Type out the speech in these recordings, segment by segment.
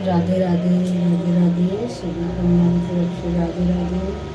राधे राधे राधे राधे, सभी को हमारी तरफ से राधे राधे।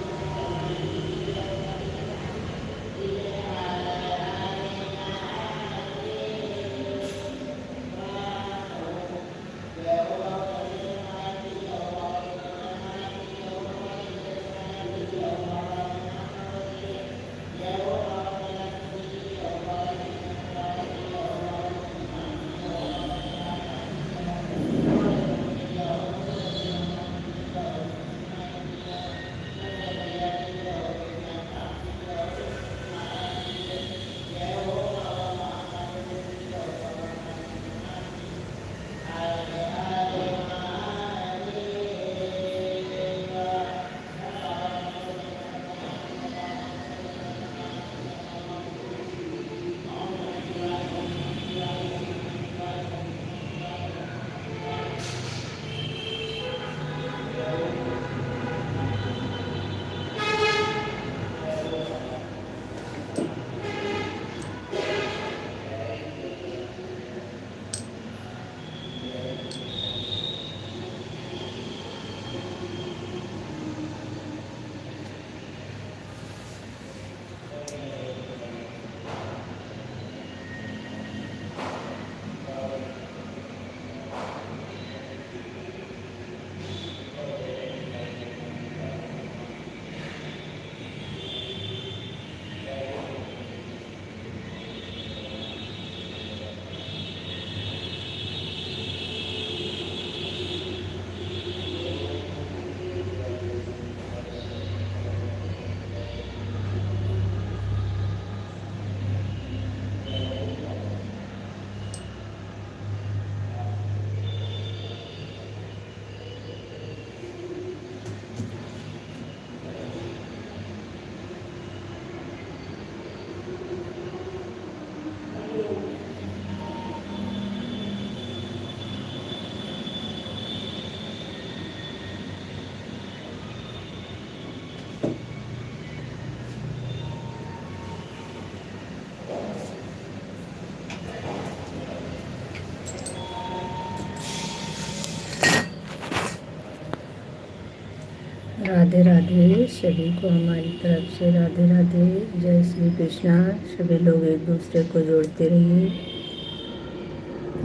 राधे राधे, सभी को हमारी तरफ से राधे राधे। जय श्री कृष्णा। सभी लोग एक दूसरे को जोड़ते रहिए।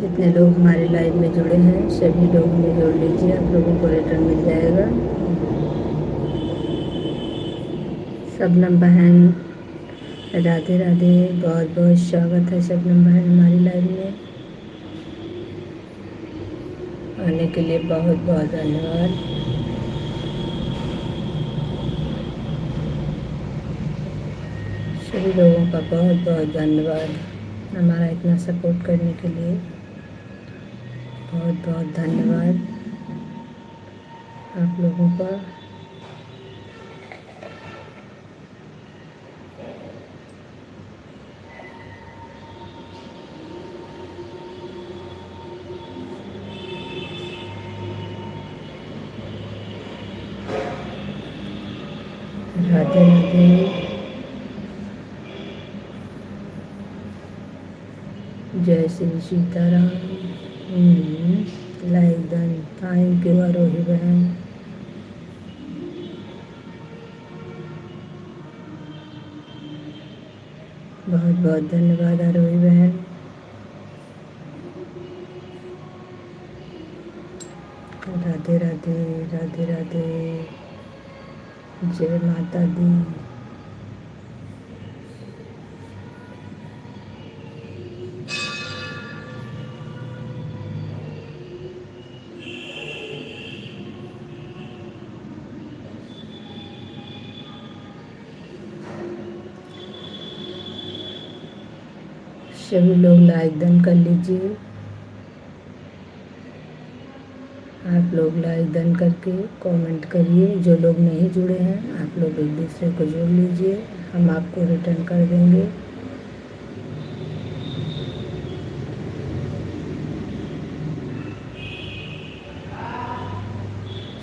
जितने लोग हमारे लाइव में जुड़े हैं सभी लोग में जोड़ लीजिए, आप लोगों को रिटर्न मिल जाएगा। शबनम बहन राधे राधे, बहुत बहुत स्वागत है शबनम बहन हमारी लाइव में। आने के लिए बहुत बहुत धन्यवाद। सभी लोगों का बहुत बहुत धन्यवाद हमारा इतना सपोर्ट करने के लिए। बहुत बहुत धन्यवाद आप लोगों का। राधे राधे, जय Shri Sitaram. Like done, thank you Aarohi बहन। बहुत बहुत धन्यवाद आरोही बहन। राधे राधे राधे राधे, जय माता दी। सभी लोग लाइक डन कर लीजिए। आप लोग लाइक डन करके कमेंट करिए। जो लोग नहीं जुड़े हैं आप लोग एक दूसरे को जोड़ लीजिए, हम आपको रिटर्न कर देंगे।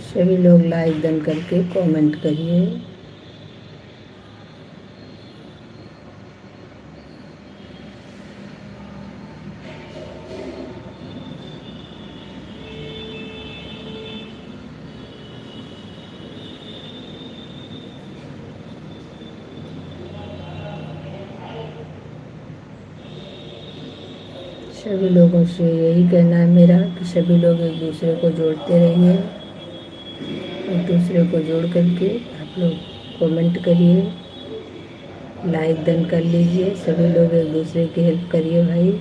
सभी लोग लाइक डन करके कमेंट करिए। सभी लोगों से यही कहना है मेरा कि सभी लोग एक दूसरे को जोड़ते रहिए। एक दूसरे को जोड़ करके आप लोग कमेंट करिए, लाइक डन कर लीजिए। सभी लोग एक दूसरे की हेल्प करिए भाई।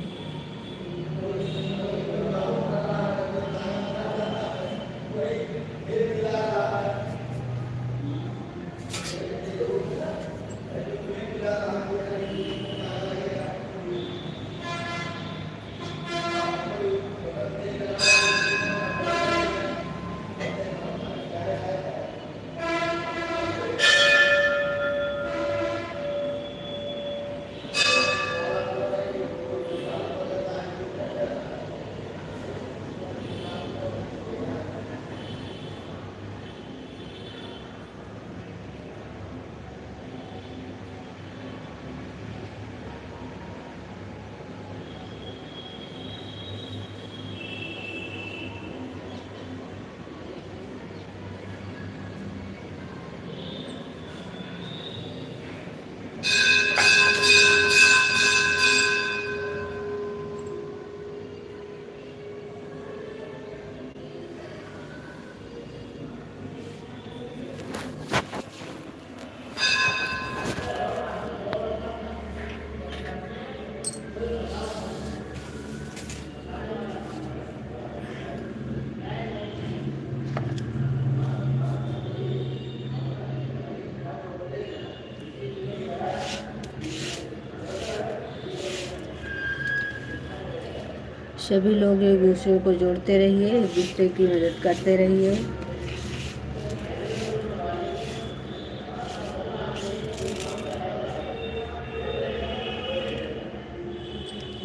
सभी लोग एक दूसरे को जोड़ते रहिए, एक दूसरे की मदद करते रहिए।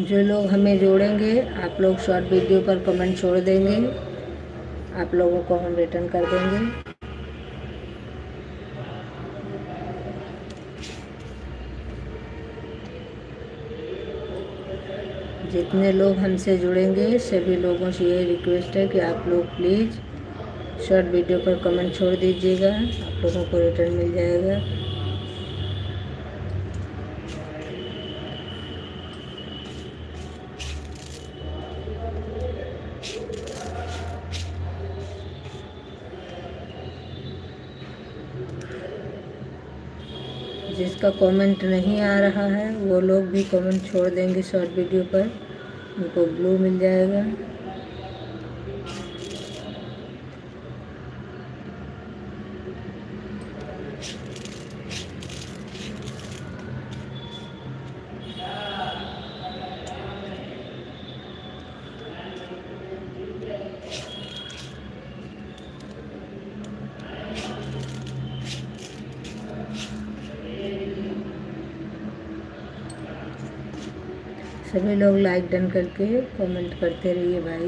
जो लोग हमें जोड़ेंगे, आप लोग शॉर्ट वीडियो पर कमेंट छोड़ देंगे, आप लोगों को हम रिटर्न कर देंगे। जितने लोग हमसे जुड़ेंगे सभी लोगों से ये रिक्वेस्ट है कि आप लोग प्लीज़ शॉर्ट वीडियो पर कमेंट छोड़ दीजिएगा, आप लोगों को रिटर्न मिल जाएगा। जिसका कमेंट नहीं आ रहा है वो लोग भी कमेंट छोड़ देंगे शॉर्ट वीडियो पर, उनको ब्लू मिल जाएगा। सभी लोग लाइक डन करके कमेंट करते रहिए भाई।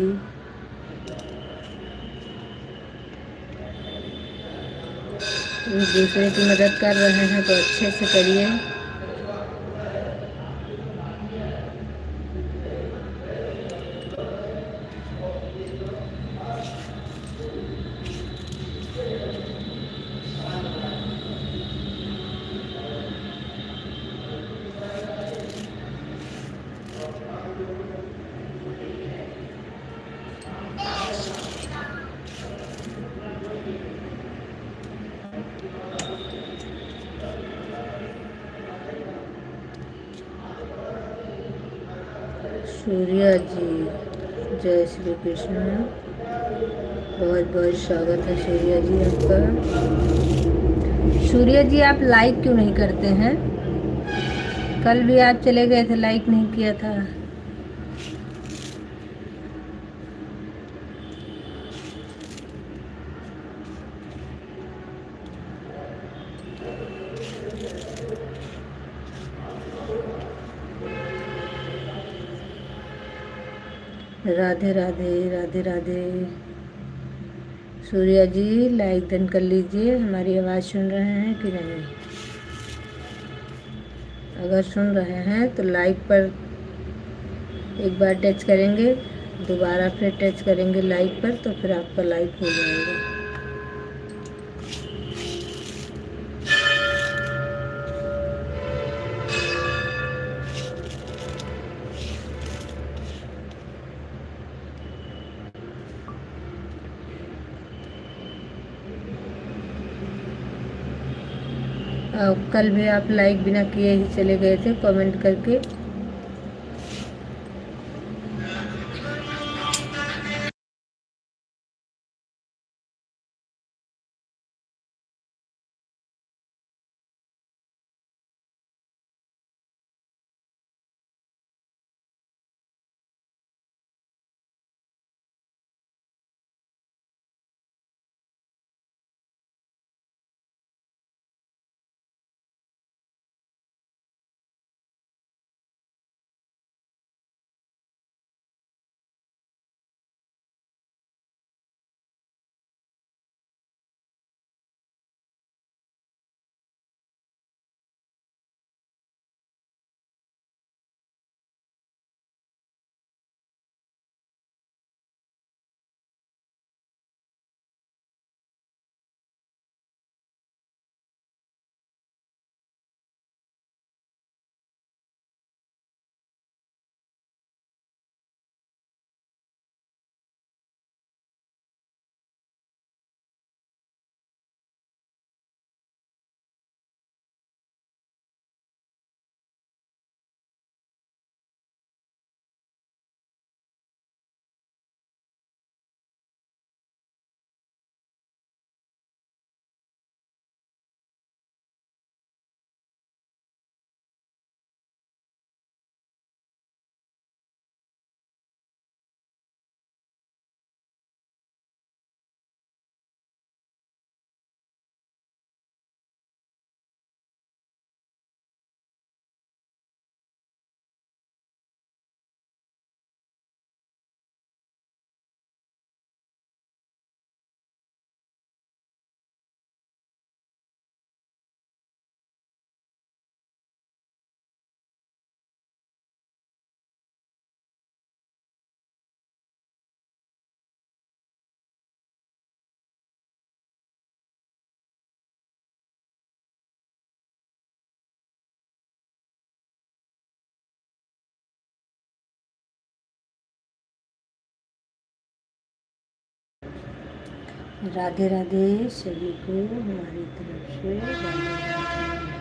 एक दूसरे की मदद कर रहे हैं तो अच्छे से करिए। सूर्या जी, जय श्री कृष्ण। बहुत बहुत स्वागत है सूर्या जी आपका। सूर्या जी आप लाइक क्यों नहीं करते हैं? कल भी आप चले गए थे, लाइक नहीं किया था। राधे राधे राधे राधे। सूर्या जी लाइक डन कर लीजिए। हमारी आवाज़ सुन रहे हैं कि नहीं? अगर सुन रहे हैं तो लाइक पर एक बार टच करेंगे, दोबारा फिर टच करेंगे लाइक पर, तो फिर आपका लाइक हो जाएगा। कल भी आप लाइक बिना किए ही चले गए थे कमेंट करके। राधे राधे सभी को हमारी तरफ से राधे राधे।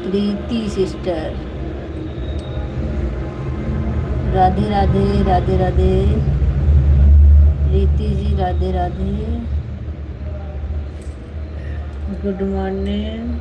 प्रीति sister, Radhe Radhe Radhe Radhe. Preeti ji Radhe Radhe, good morning.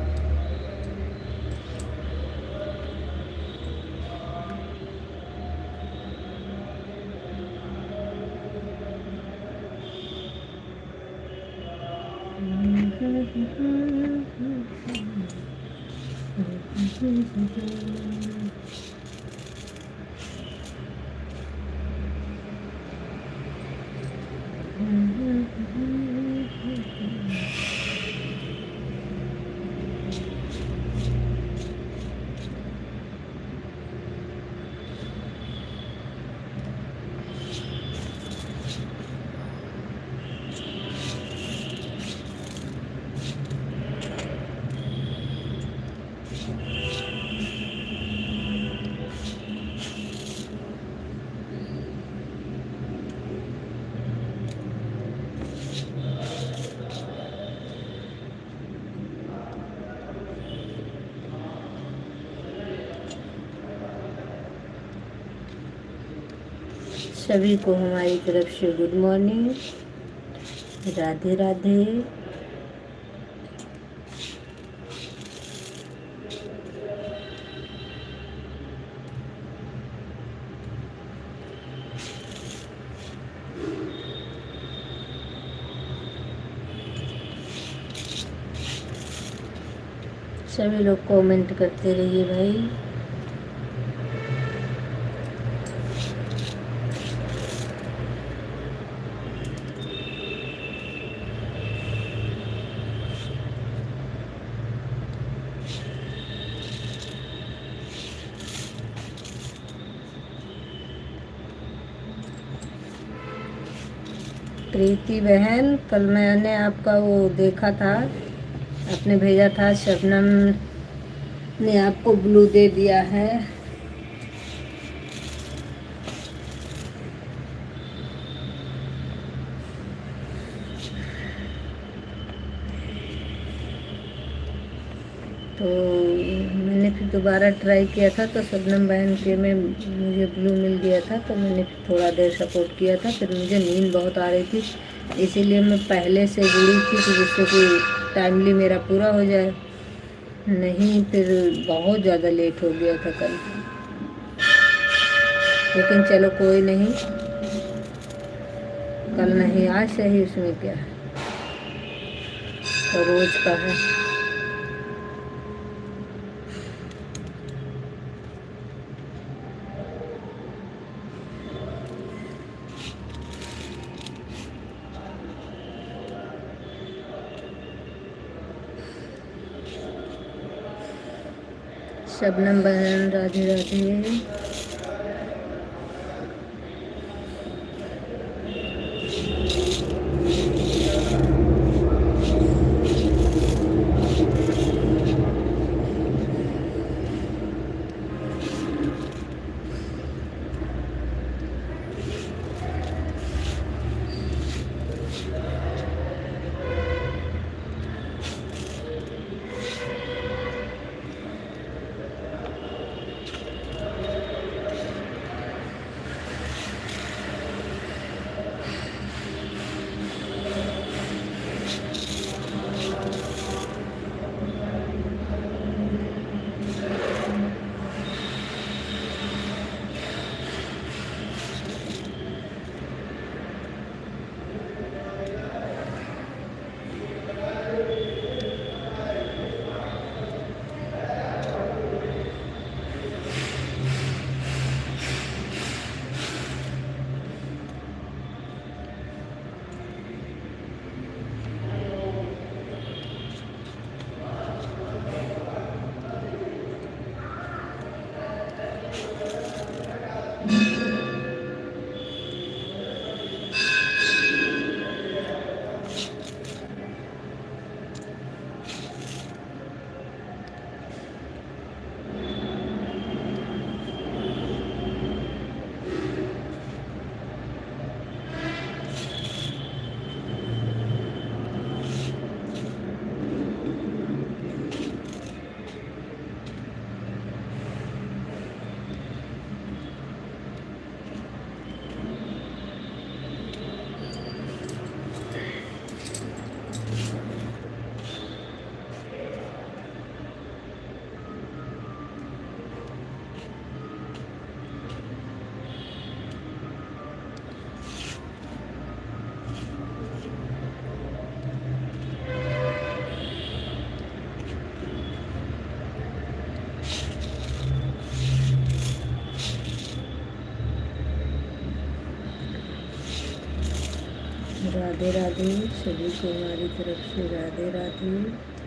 सभी को हमारी तरफ से गुड मॉर्निंग, राधे राधे। सभी लोग कमेंट करते रहिए भाई। प्रीति बहन, कल मैंने आपका वो देखा था, आपने भेजा था शबनम ने आपको ब्लू दे दिया है। तो मैंने फिर दोबारा ट्राई किया था तो शबनम बहन के में मुझे ब्लू मिल गया था, तो मैंने फिर थोड़ा देर सपोर्ट किया था। फिर मुझे नींद बहुत आ रही थी, इसीलिए मैं पहले से जुड़ी थी कि जिससे कि टाइमली मेरा पूरा हो जाए। नहीं, फिर बहुत ज़्यादा लेट हो गया था कल, लेकिन चलो कोई नहीं, कल नहीं आज सही, उसमें क्या है, तो रोज का है। शबनम बहन राधे राधे। राधे राधे, सभी को हमारी तरफ से राधे राधे।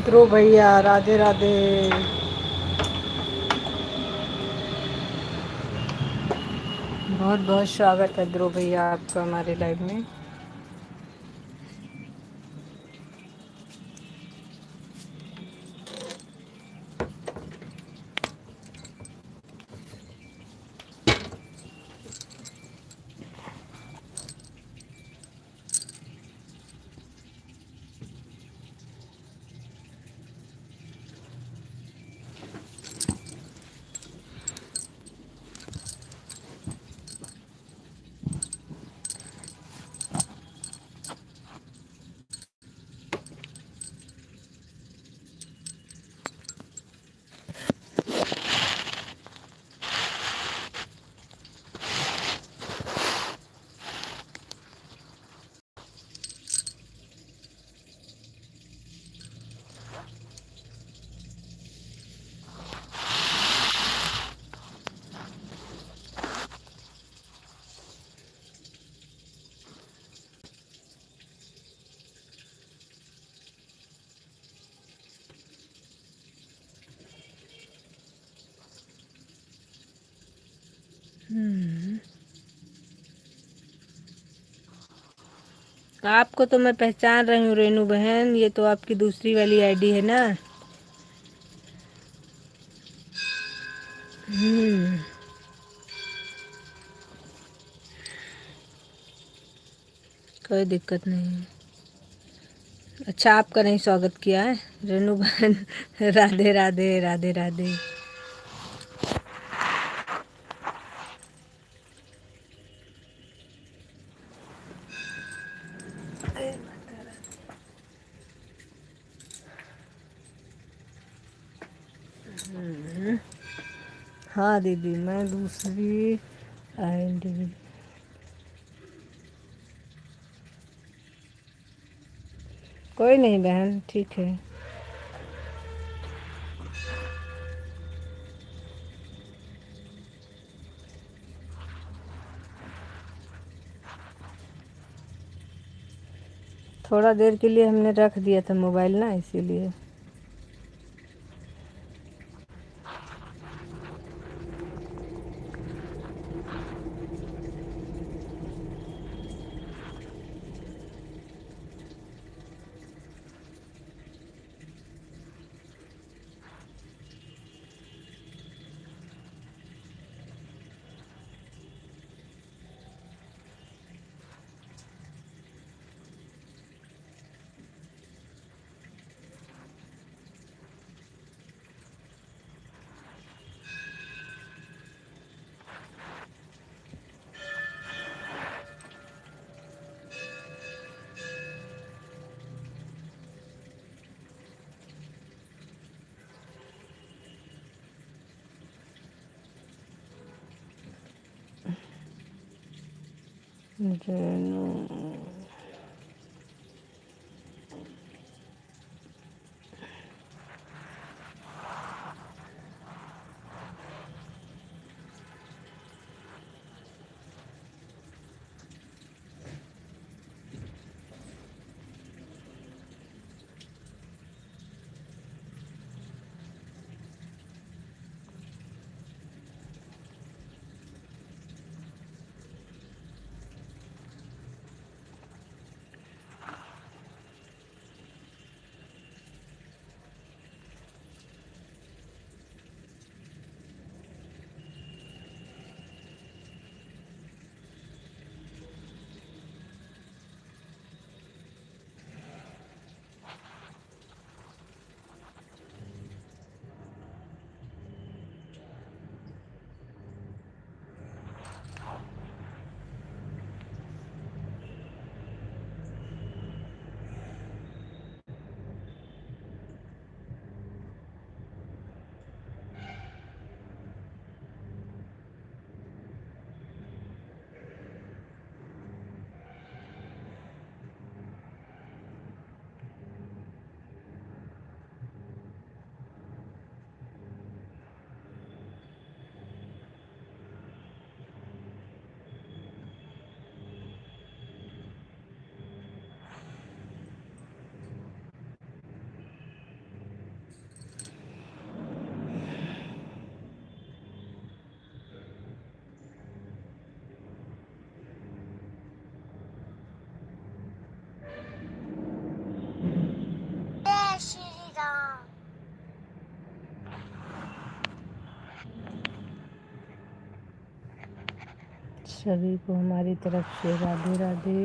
ध्रुव भैया राधे राधे। बहुत बहुत स्वागत है ध्रुव भैया आपका हमारे लाइव में। आपको तो मैं पहचान रही हूँ रेनू बहन, ये तो आपकी दूसरी वाली आईडी है ना। कोई दिक्कत नहीं है। अच्छा, आपका नहीं स्वागत किया है रेनू बहन। राधे राधे राधे राधे। हाँ दीदी, मैं दूसरी आईडी। कोई नहीं बहन, ठीक है। थोड़ा देर के लिए हमने रख दिया था मोबाइल ना, इसीलिए। रेनू सभी को हमारी तरफ से राधे राधे।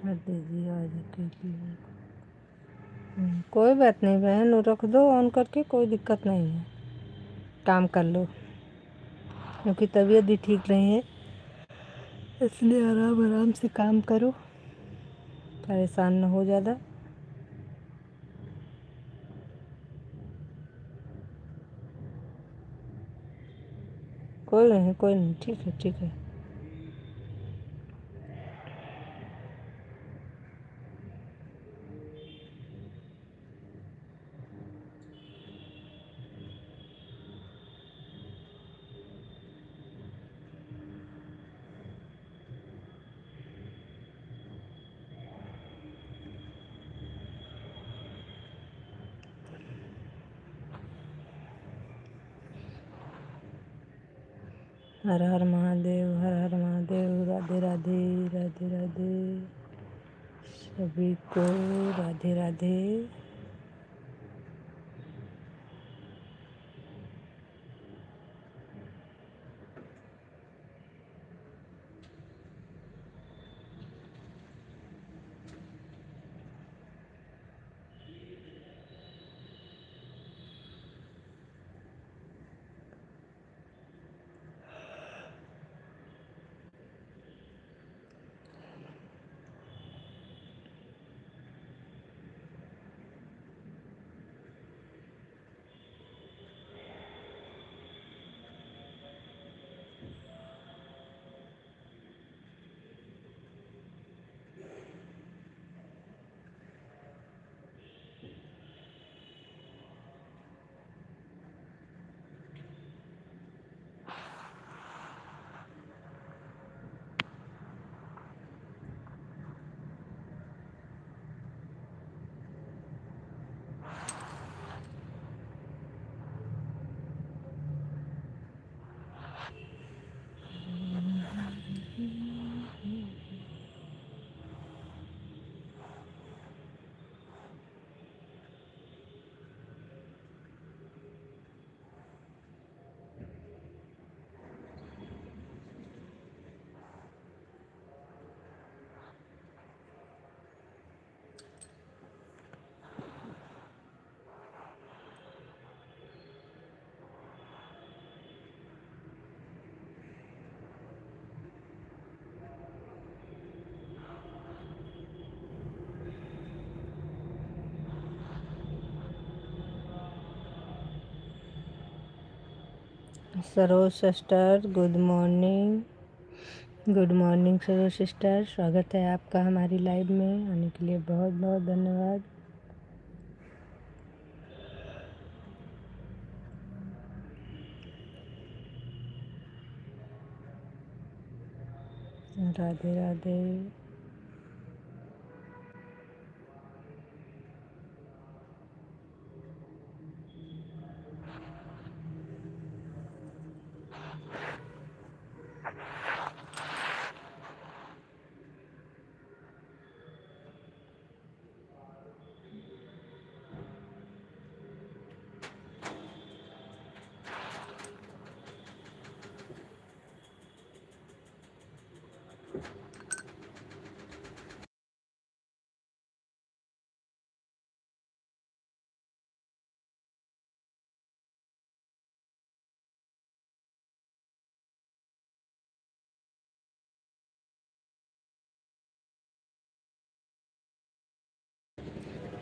दीदी आज के लिए कोई बात नहीं बहन, वो रख दो ऑन करके, कोई दिक्कत नहीं है। काम कर लो, क्योंकि तबीयत भी ठीक नहीं है, इसलिए आराम आराम से काम करो, परेशान न हो ज़्यादा। कोई नहीं, ठीक है ठीक है। हर हर महादेव, हर हर महादेव। राधे राधे, राधे राधे सभी को, Radhe Radhe. Saroj sister, good morning. Good morning Saroj sister, स्वागत है आपका हमारी लाइव में आने के लिए, बहुत बहुत धन्यवाद। राधे राधे।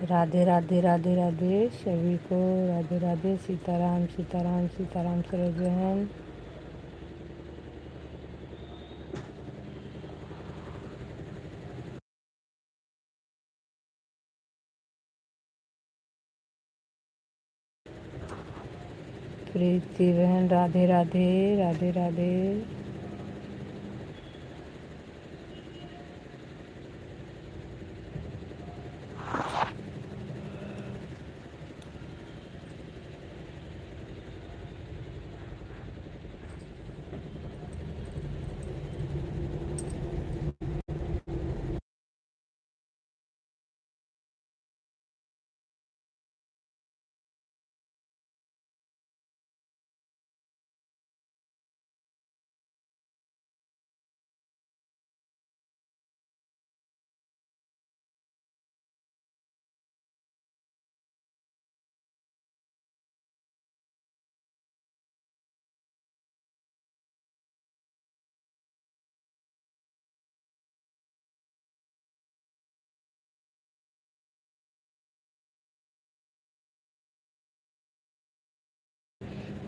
राधे राधे, राधे राधे सभी को, राधे राधे। सीताराम सीताराम सीताराम सरोज बहन। प्रीति बहन, राधे राधे, राधे राधे।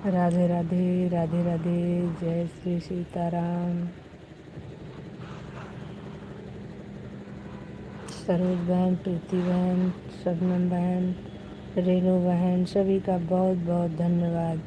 राधे राधे, राधे राधे, जय श्री सीताराम। सरोज बहन, प्रीति बहन, शबनम बहन, रेणु बहन, सभी का बहुत बहुत धन्यवाद।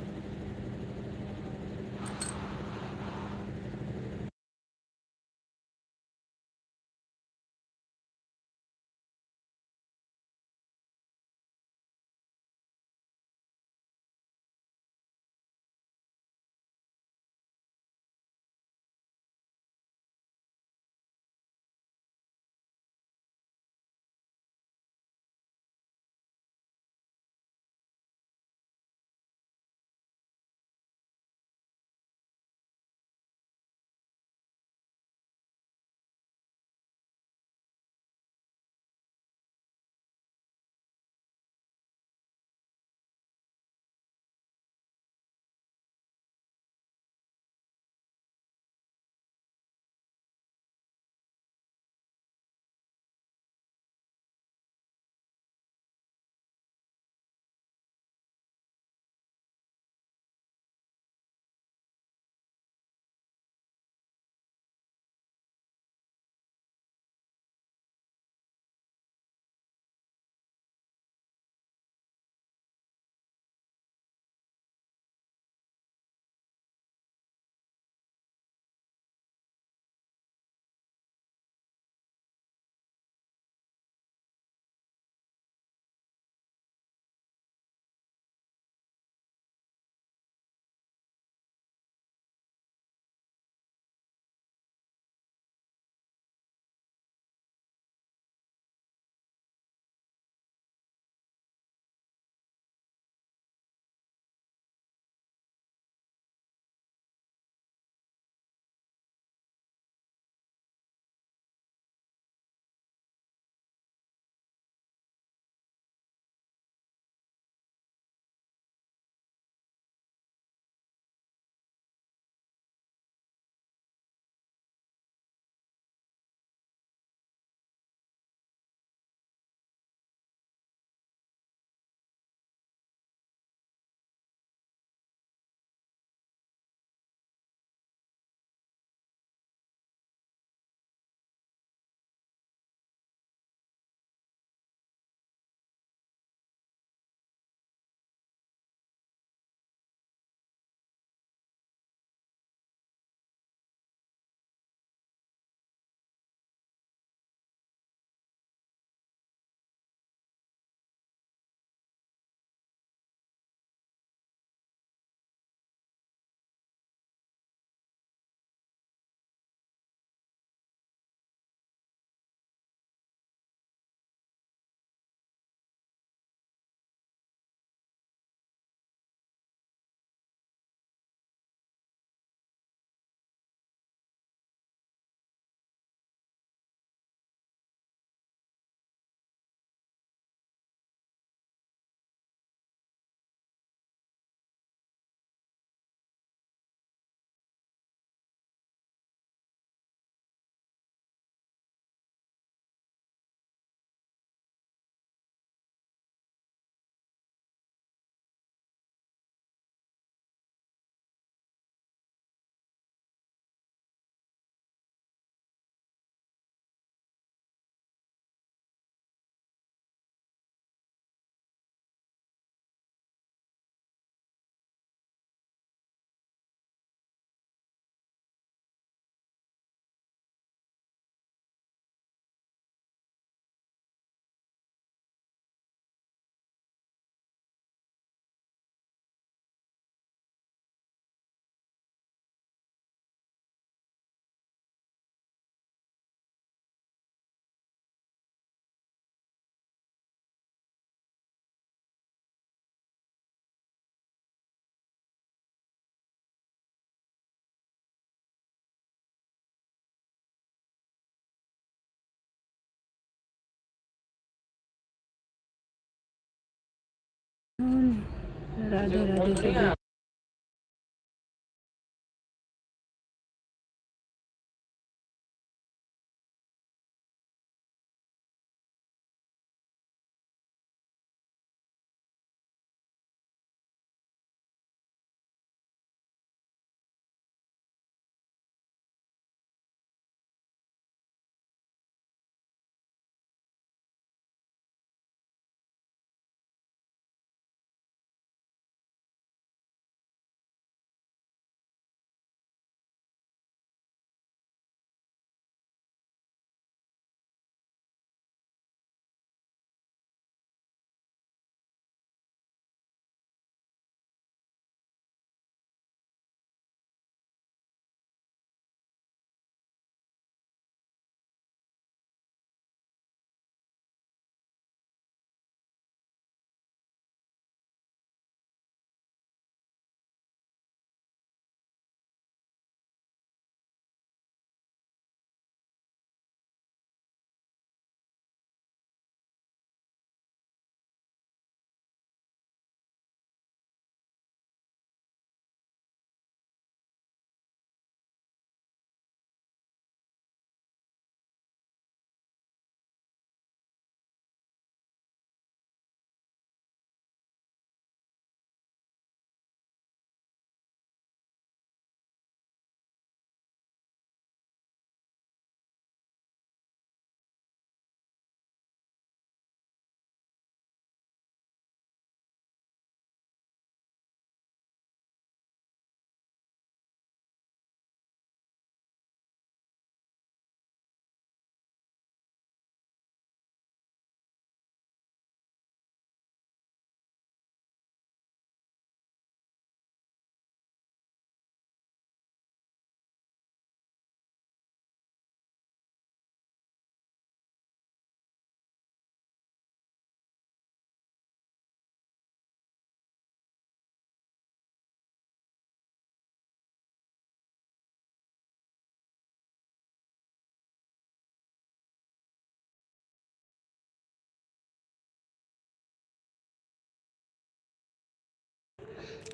राधे राधे सभी।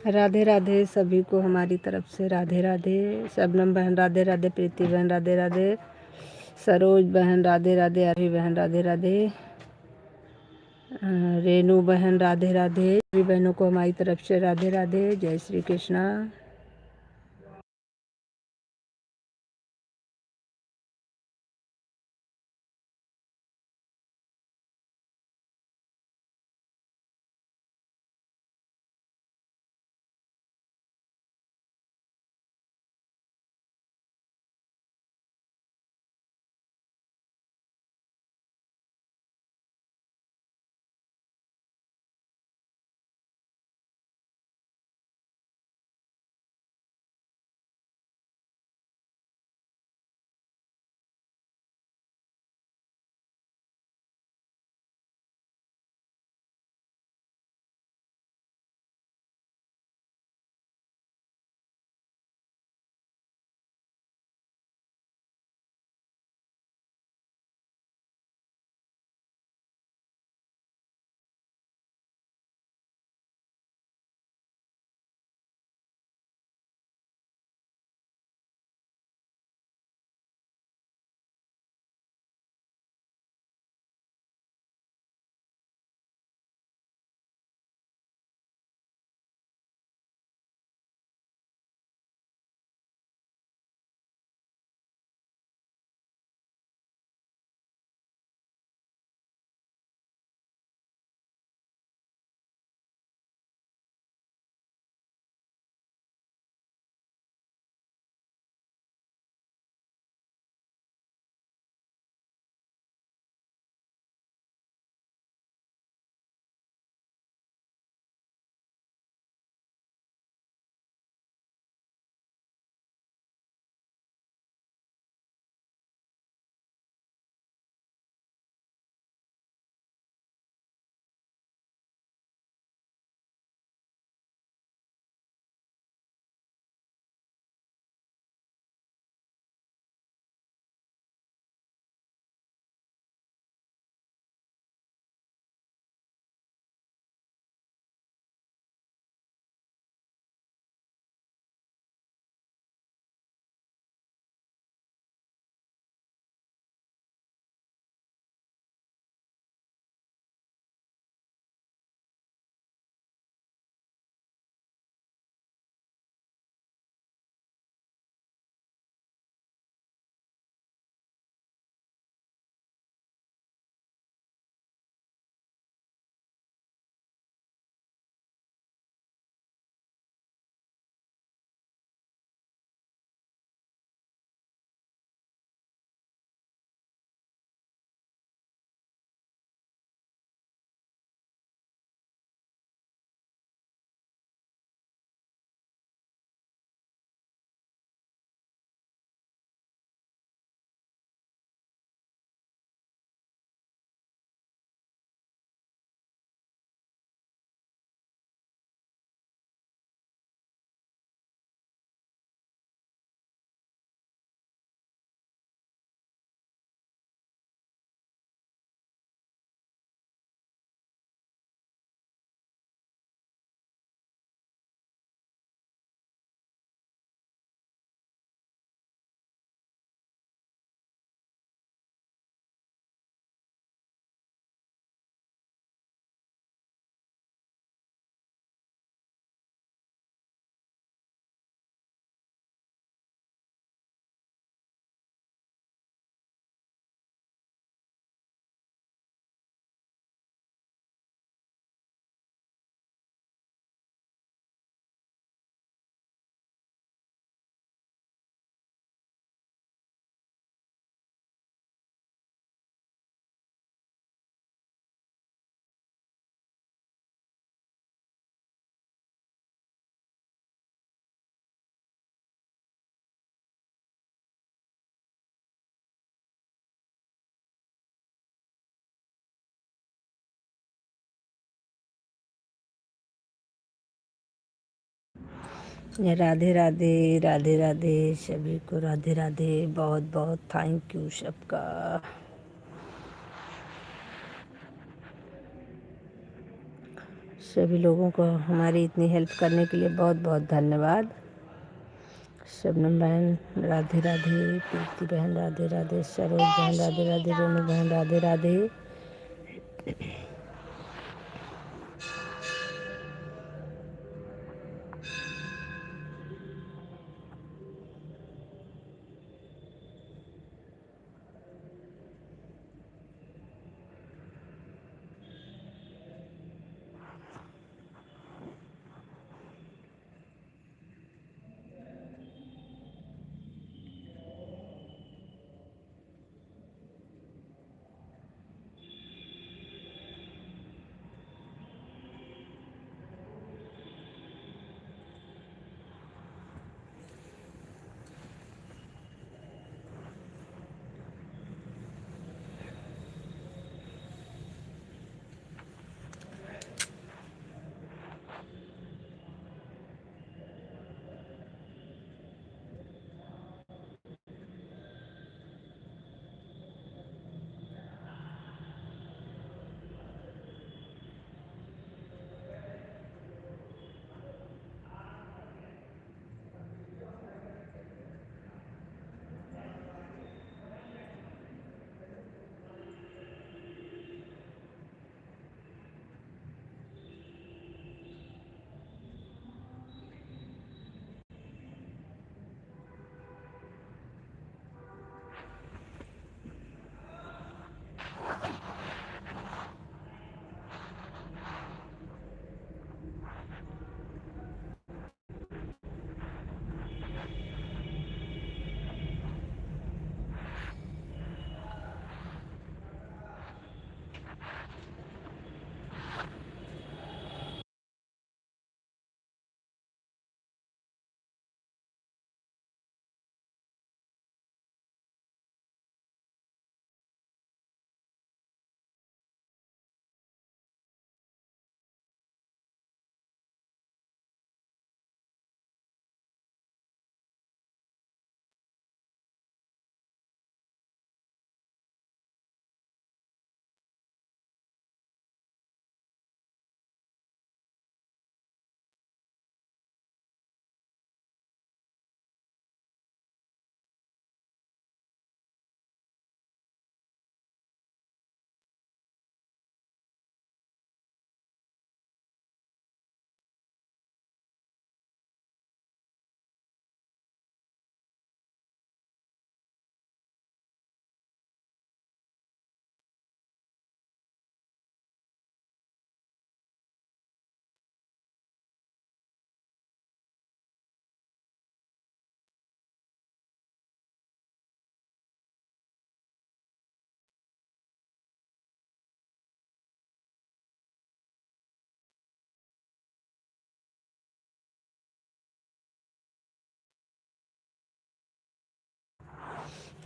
राधे राधे सभी को हमारी तरफ से राधे राधे। शबनम बहन राधे राधे, प्रीति बहन राधे राधे, सरोज बहन राधे राधे, अभी बहन राधे राधे, रेनू बहन राधे राधे। सभी बहनों को हमारी तरफ से राधे राधे। जय श्री कृष्णा। राधे राधे राधे राधे सभी को राधे राधे। बहुत बहुत थैंक यू सबका। सभी लोगों को हमारी इतनी हेल्प करने के लिए बहुत बहुत धन्यवाद। शबनम बहन राधे राधे, प्रीति बहन राधे राधे, सरोज बहन राधे राधे, रेनू बहन राधे राधे।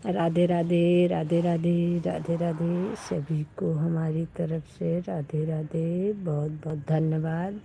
राधे राधे राधे राधे राधे राधे, सभी को हमारी तरफ से राधे राधे, बहुत बहुत धन्यवाद।